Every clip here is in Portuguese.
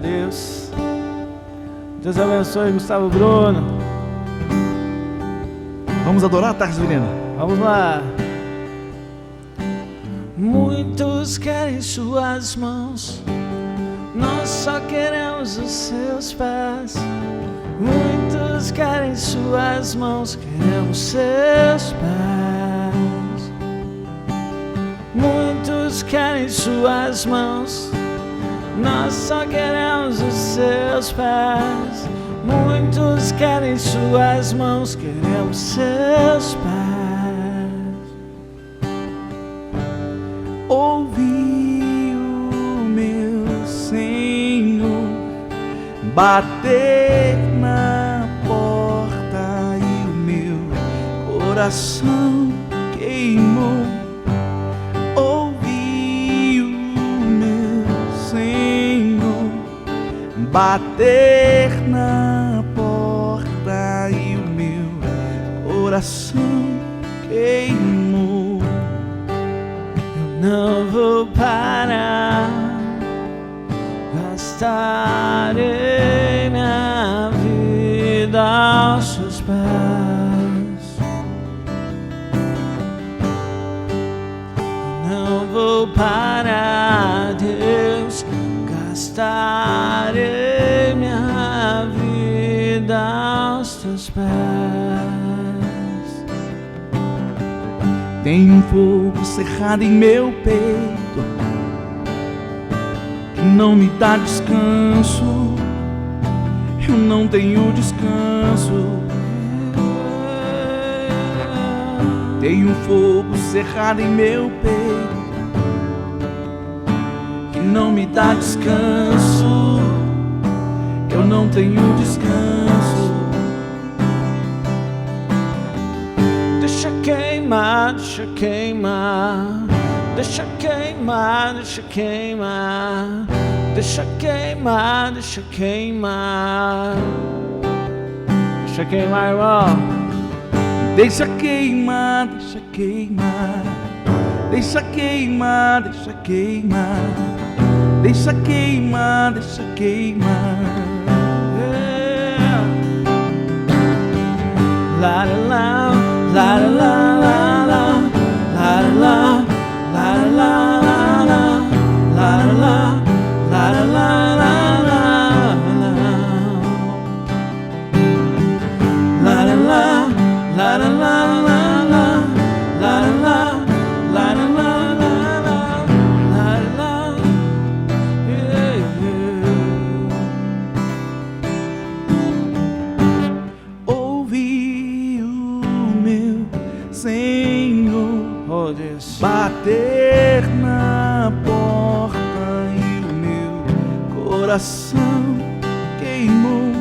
Deus. Deus abençoe, Gustavo Bruno. Vamos adorar, Tardes Vilhena? Vamos lá. Muitos querem suas mãos, nós só queremos os seus pés. Muitos querem suas mãos, queremos seus pés. Muitos querem suas mãos, nós só queremos os seus pés. Muitos querem suas mãos, queremos seus pés. Ouvi o meu Senhor bater na porta e o meu coração queimou. Ouvi o meu Senhor bater na porta e o meu coração queimou. Eu não vou parar, gastarei minha vida aos seus pés. Eu não vou parar, Deus, gastarei minha vida aos teus pés. Tem um fogo cerrado em meu peito que não me dá descanso. Eu não tenho descanso. Tem um fogo cerrado em meu peito que não me dá descanso. Eu não tenho descanso. Deixa queimar, deixa queimar, deixa queimar, deixa queimar, deixa queimar, deixa queimar, deixa queimar, irmão. Deixa queimar, deixa queimar, deixa queimar, deixa queimar, deixa queimar, deixa queimar. Yeah. La la la, la la la la, la la la, la la la, la la la, la la la, la la la, la la la, bater na porta e o meu coração queimou.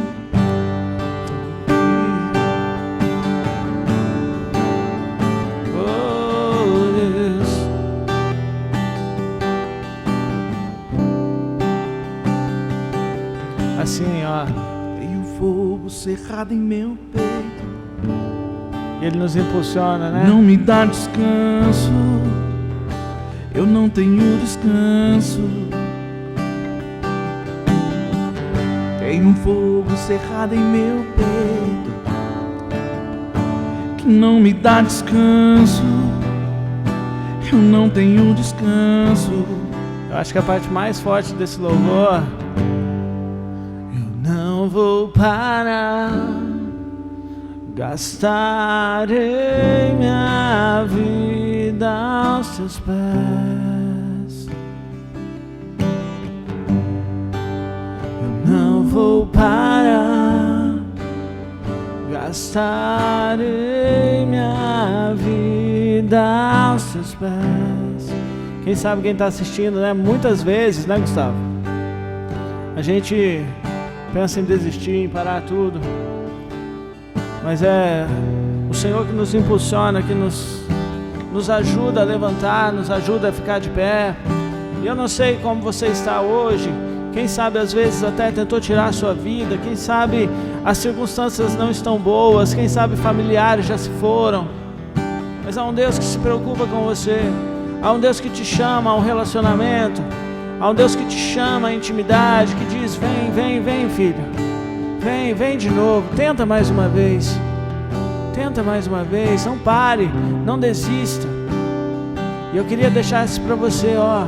Oh, Deus. Assim, ó. Tem um fogo cerrado em meu peito. Ele nos impulsiona, né? Não me dá descanso. Eu não tenho descanso. Tem um fogo cerrado em meu peito que não me dá descanso. Eu não tenho descanso. Eu acho que a parte mais forte desse louvor: eu não vou parar, gastarei minha vida aos teus pés. Eu não vou parar, gastarei minha vida aos teus pés. Quem sabe quem está assistindo, né? Muitas vezes, né, Gustavo? A gente pensa em desistir, em parar tudo. Mas é o Senhor que nos impulsiona, que nos ajuda a levantar, nos ajuda a ficar de pé. E eu não sei como você está hoje. Quem sabe às vezes até tentou tirar a sua vida. Quem sabe as circunstâncias não estão boas. Quem sabe familiares já se foram. Mas há um Deus que se preocupa com você. Há um Deus que te chama a um relacionamento. Há um Deus que te chama à intimidade, que diz: vem, vem, vem, filho. Vem, vem de novo. Tenta mais uma vez. Tenta mais uma vez. Não pare, não desista. E eu queria deixar isso para você, ó.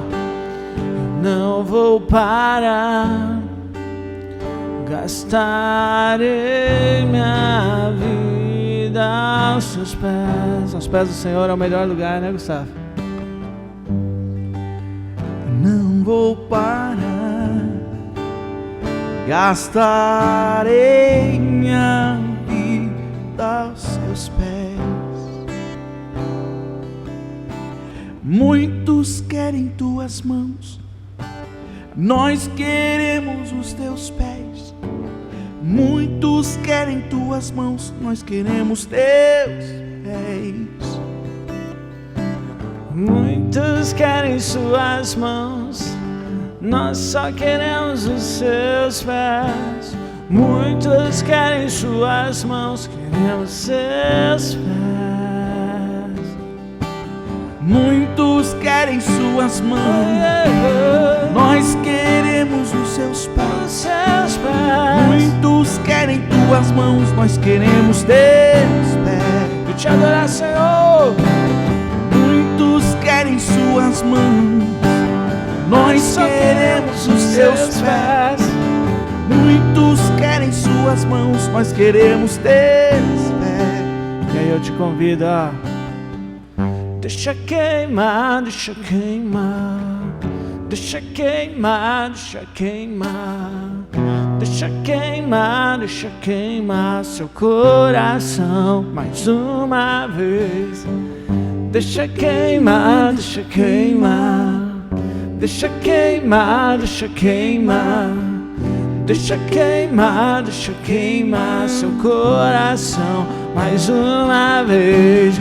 Não vou parar, gastarei minha vida aos seus pés. Aos pés do Senhor é o melhor lugar, né, Gustavo? Não vou parar, gastarei minha vida aos seus pés. Muitos querem tuas mãos, nós queremos os teus pés. Muitos querem tuas mãos, nós queremos teus pés. Muitos querem suas mãos, nós só queremos os seus pés. Muitos querem suas mãos, queremos seus pés. Muitos querem suas mãos, nós queremos os seus pés. Muitos querem tuas mãos, nós queremos teus pés. E te adorar, Senhor. Muitos querem suas mãos, nós queremos os seus pés. Muitos querem suas mãos, nós queremos teus pés. E aí eu te convido, ó. Deixa queimar, deixa queimar. Deixa queimar, deixa queimar. Deixa queimar, deixa queimar seu coração mais uma vez. Deixa queimar, deixa queimar. Deixa queimar, deixa queimar. Deixa queimar seu coração mais uma vez.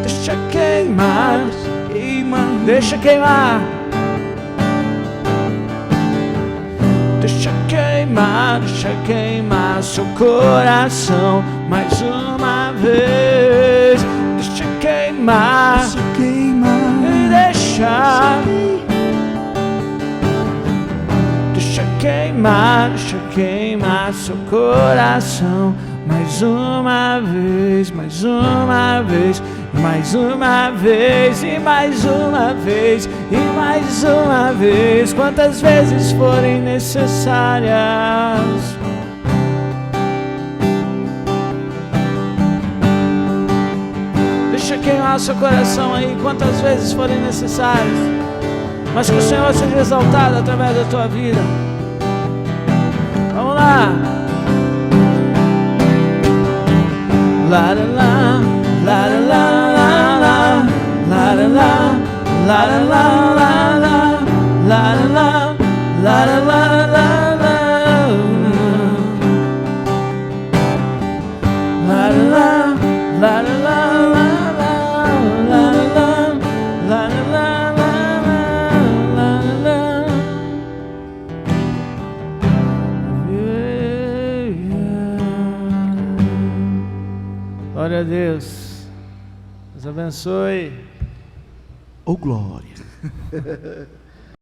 Deixa queimar, Queima, deixa queimar. Deixa queimar seu coração mais uma vez. Deixa queimar, queima, e deixa queimar seu coração mais uma vez, mais uma vez, mais uma vez, e mais uma vez, e mais uma vez, quantas vezes forem necessárias. Deixa queimar seu coração aí, quantas vezes forem necessárias, mas que o Senhor seja exaltado através da tua vida. Vamos lá. La la la, la la la la, la la la, la la la la, la la la, la la la la, la la la, la la la. Glória a Deus. Deus abençoe. oh glória.